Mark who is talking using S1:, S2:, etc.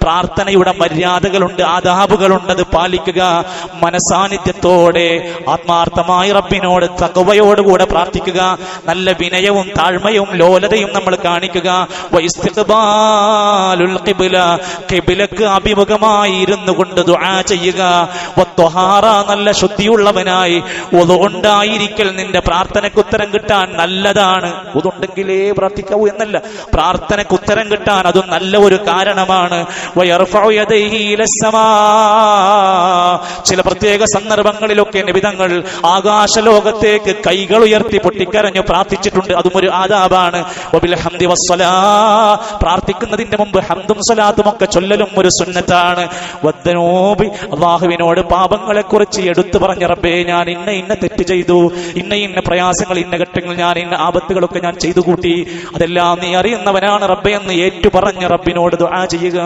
S1: പ്രാർത്ഥനയുടെ മര്യാദകളുണ്ട്, ആദാബുകളുണ്ട്, അത് പാലിക്കുക. മനസാന്നിധ്യത്തോടെ ആത്മാർത്ഥമായി റബ്ബിനോട് തഖ്വയോടുകൂടെ പ്രാർത്ഥിക്കുക. നല്ല വിനയവും താഴ്മയും ലോലതയും നമ്മൾ കാണിക്കുക. വഇസ്തിഖ്ബാലുൽ ഖിബ്ല, ഖിബ്ലക്ക് അഭിമുഖമായി ഇരുന്നു കൊണ്ട് ദുആ ചെയ്യുക. വത്വഹാറ, നല്ല ശുദ്ധിയുള്ളവനായി വുളു ഉണ്ടായിരിക്കൽ നിന്റെ പ്രാർത്ഥനയ്ക്ക് ഉത്തരം കിട്ടാൻ നല്ലതാണ്. വുളുണ്ടെങ്കിലേ പ്രാർത്ഥിക്കാവൂ എന്നല്ല, പ്രാർത്ഥനയ്ക്ക് ഉത്തരം കിട്ടാൻ അതും നല്ല ഒരു കാരണമാണ്. വയർഫഉ യദൈഹി ഇലസ്സമാ, ചില പ്രത്യേക സന്ദർഭങ്ങളിലൊക്കെ നബിതങ്ങൾ ആകാശലോകത്തേക്ക് കൈകൾ ഉയർത്തി പൊട്ടിക്കരഞ്ഞു പ്രാർത്ഥിച്ചിട്ടുണ്ട്. അതും ഒരു ആദാബാണ്. വബിൽ ഹംദി വസ്സലാ, പ്രാർത്ഥിക്കുന്നതിന്റെ മുമ്പ് ഹംദും സ്വലാത്തും ഒക്കെ ചൊല്ലലും ഒരു സുന്നത്താണ്. വദ്ദനൂബി, അല്ലാഹുവിനോട് പാപങ്ങളെ കുറിച്ച് എടുത്തു പറഞ്ഞ റബ്ബേ, ഞാൻ ഇന്ന തെറ്റ് ചെയ്തു, ഇന്ന പ്രയാസങ്ങൾ, ഇന്ന ഘട്ടങ്ങളിൽ ഞാൻ ഇന്ന ആപത്തുകളൊക്കെ ഞാൻ ചെയ്തു കൂട്ടി, അതെല്ലാം നീ അറിയുന്നവനാണ് റബ്ബേ എന്ന് ഏറ്റു പറഞ്ഞ റബ്ബിനോട് ദുആ ചെയ്യുക.